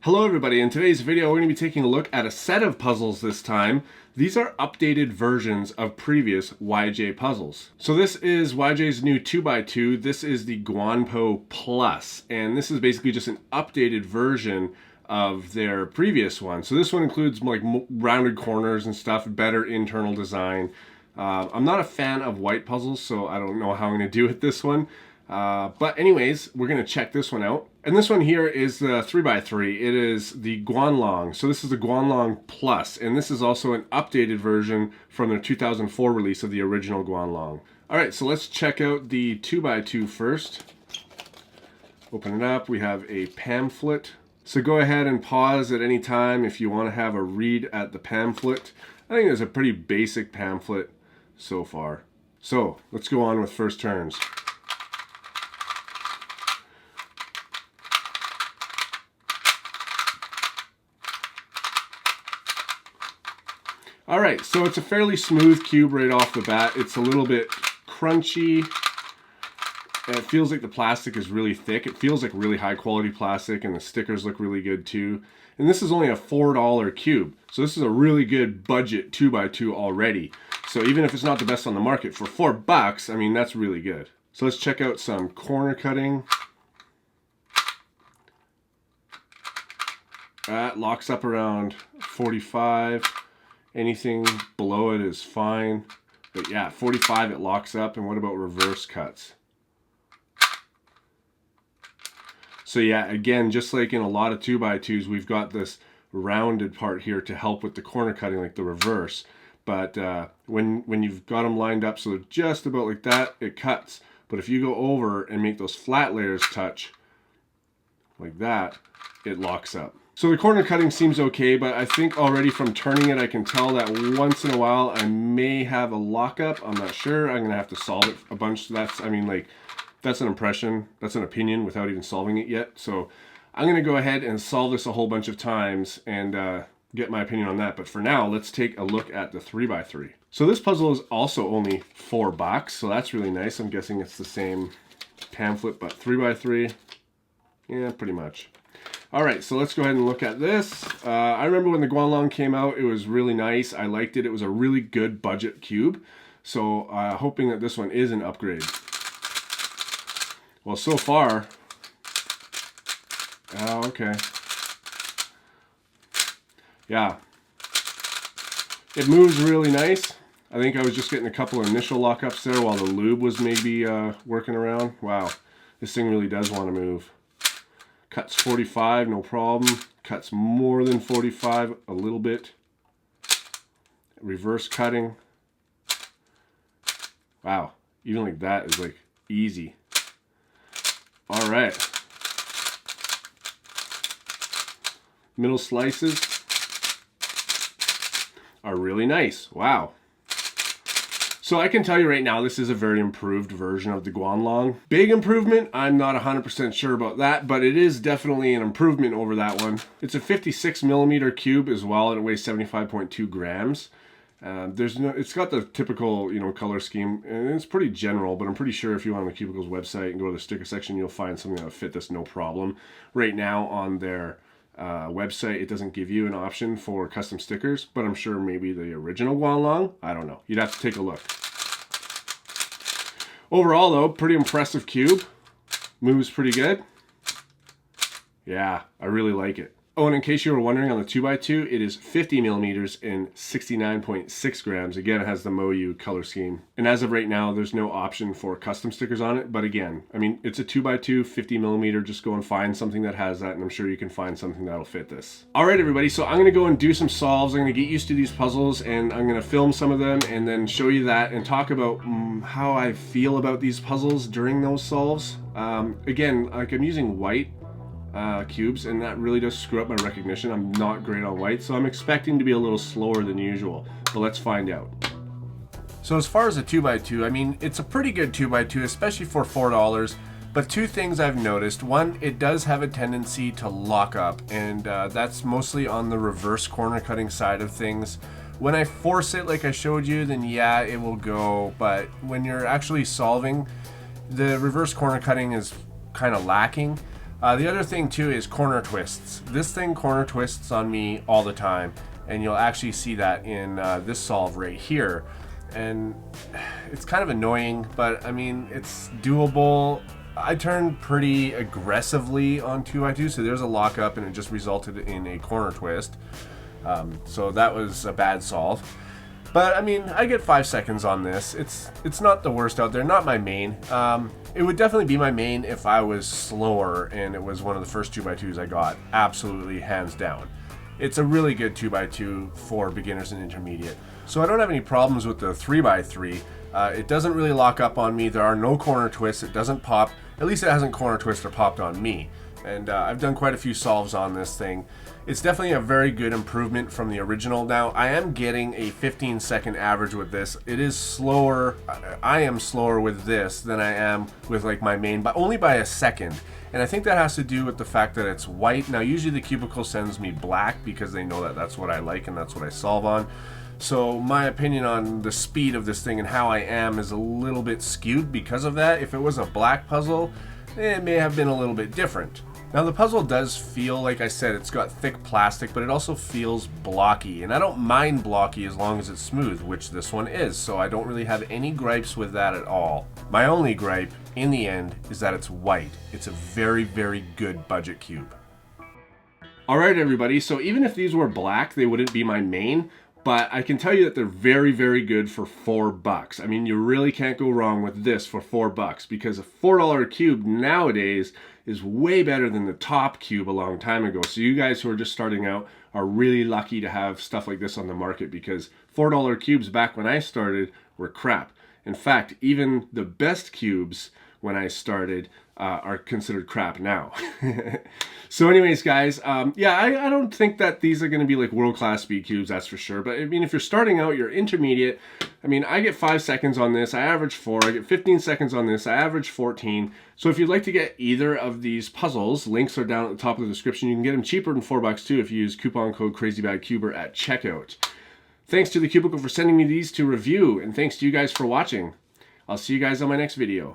Hello everybody, in today's video we're going to be taking a look at a set of puzzles this time. These are updated versions of previous YJ puzzles. So this is YJ's new 2x2, this is the Guanpo Plus, and this is basically just an updated version of their previous one. So this one includes like rounded corners and stuff, better internal design. I'm not a fan of white puzzles, so I don't know how I'm going to do with this one. But anyways, we're going to check this one out. And this one here is the 3x3. It is the GuanLong. So this is the GuanLong Plus, and this is also an updated version from their 2004 release of the original GuanLong. Alright, so let's check out the 2x2 first. Open it up, we have a pamphlet. So go ahead and pause at any time if you want to have a read at the pamphlet. I think it's a pretty basic pamphlet so far. So let's go on with first turns. Alright, so it's a fairly smooth cube right off the bat. It's a little bit crunchy. And it feels like the plastic is really thick. It feels like really high quality plastic, and the stickers look really good too. And this is only a $4 cube. So this is a really good budget 2x2 already. So even if it's not the best on the market, for $4, I mean, that's really good. So let's check out some corner cutting. That locks up around 45. Anything below it is fine. But yeah, 45 it locks up. And what about reverse cuts? So yeah, again, just like in a lot of 2x2s, we've got this rounded part here to help with the corner cutting, like the reverse. But when you've got them lined up so just about like that, it cuts. But if you go over and make those flat layers touch like that, it locks up. So the corner cutting seems okay, but I think already from turning it, I can tell that once in a while I may have a lockup. I'm not sure. I'm gonna have to solve it a bunch. That's an impression. That's an opinion without even solving it yet. So I'm gonna go ahead and solve this a whole bunch of times and get my opinion on that. But for now, let's take a look at the 3x3. So this puzzle is also only $4, so that's really nice. I'm guessing it's the same pamphlet, but 3x3. Yeah, pretty much. All right, so let's go ahead and look at this. I remember when the GuanLong came out, it was really nice. I liked it. It was a really good budget cube. So hoping that this one is an upgrade. Well, so far, okay. Yeah, it moves really nice. I think I was just getting a couple of initial lockups there while the lube was maybe working around. Wow, this thing really does want to move. Cuts 45, no problem. Cuts more than 45, a little bit. Reverse cutting. Wow, even like that is like easy. All right. Middle slices are really nice. Wow. So I can tell you right now, this is a very improved version of the GuanLong. Big improvement, I'm not 100% sure about that, but it is definitely an improvement over that one. It's a 56mm cube as well, and it weighs 75.2 grams. It's got the typical, color scheme, and it's pretty general, but I'm pretty sure if you went on the Cubicle's website and go to the sticker section, you'll find something that will fit this no problem. Right now on their website, it doesn't give you an option for custom stickers, but I'm sure maybe the original GuanLong, I don't know. You'd have to take a look. Overall though, pretty impressive cube. Moves pretty good. Yeah, I really like it. Oh, and in case you were wondering, on the 2x2, it is 50mm and 69.6 grams. Again, it has the Moyu color scheme. And as of right now, there's no option for custom stickers on it. But again, I mean, it's a 2x2, 50mm. Just go and find something that has that, and I'm sure you can find something that'll fit this. All right, everybody, so I'm gonna go and do some solves. I'm gonna get used to these puzzles, and I'm gonna film some of them and then show you that and talk about how I feel about these puzzles during those solves. Again, like I'm using white cubes, and that really does screw up my recognition. I'm not great on white, so I'm expecting to be a little slower than usual, but let's find out. So as far as a 2x2, I mean, it's a pretty good 2x2, especially for $4, but two things I've noticed. One, it does have a tendency to lock up, and that's mostly on the reverse corner cutting side of things. When I force it like I showed you, then yeah, it will go, but when you're actually solving, the reverse corner cutting is kind of lacking. The other thing too is corner twists. This thing corner twists on me all the time, and you'll actually see that in this solve right here. And it's kind of annoying, but I mean, it's doable. I turned pretty aggressively on 2x2, so there's a lockup and it just resulted in a corner twist. So that was a bad solve. But I mean, I get 5 seconds on this. It's not the worst out there, not my main. It would definitely be my main if I was slower and it was one of the first 2x2s I got. Absolutely, hands down. It's a really good 2x2 for beginners and intermediate. So I don't have any problems with the 3x3. It doesn't really lock up on me. There are no corner twists. It doesn't pop. At least it hasn't corner twisted or popped on me. And I've done quite a few solves on this thing. It's definitely a very good improvement from the original. Now, I am getting a 15-second average with this. It is slower. I am slower with this than I am with like my main, but only by a second. And I think that has to do with the fact that it's white. Now, usually the Cubicle sends me black because they know that that's what I like and that's what I solve on. So my opinion on the speed of this thing and how I am is a little bit skewed because of that. If it was a black puzzle, it may have been a little bit different. Now the puzzle does feel, like I said, it's got thick plastic, but it also feels blocky. And I don't mind blocky as long as it's smooth, which this one is. So I don't really have any gripes with that at all. My only gripe, in the end, is that it's white. It's a very, very good budget cube. Alright everybody, so even if these were black, they wouldn't be my main. But I can tell you that they're very, very good for $4. I mean, you really can't go wrong with this for $4 because a $4 cube nowadays is way better than the top cube a long time ago. So you guys who are just starting out are really lucky to have stuff like this on the market because $4 cubes back when I started were crap. In fact, even the best cubes when I started are considered crap now. So anyways, guys, yeah, I don't think that these are going to be like world-class speed cubes, that's for sure. But I mean, if you're starting out, you're intermediate. I mean, I get 5 seconds on this. I average 4. I get 15 seconds on this. I average 14. So if you'd like to get either of these puzzles, links are down at the top of the description. You can get them cheaper than $4 too if you use coupon code CrazyBadCuber at checkout. Thanks to the Cubicle for sending me these to review, and thanks to you guys for watching. I'll see you guys on my next video.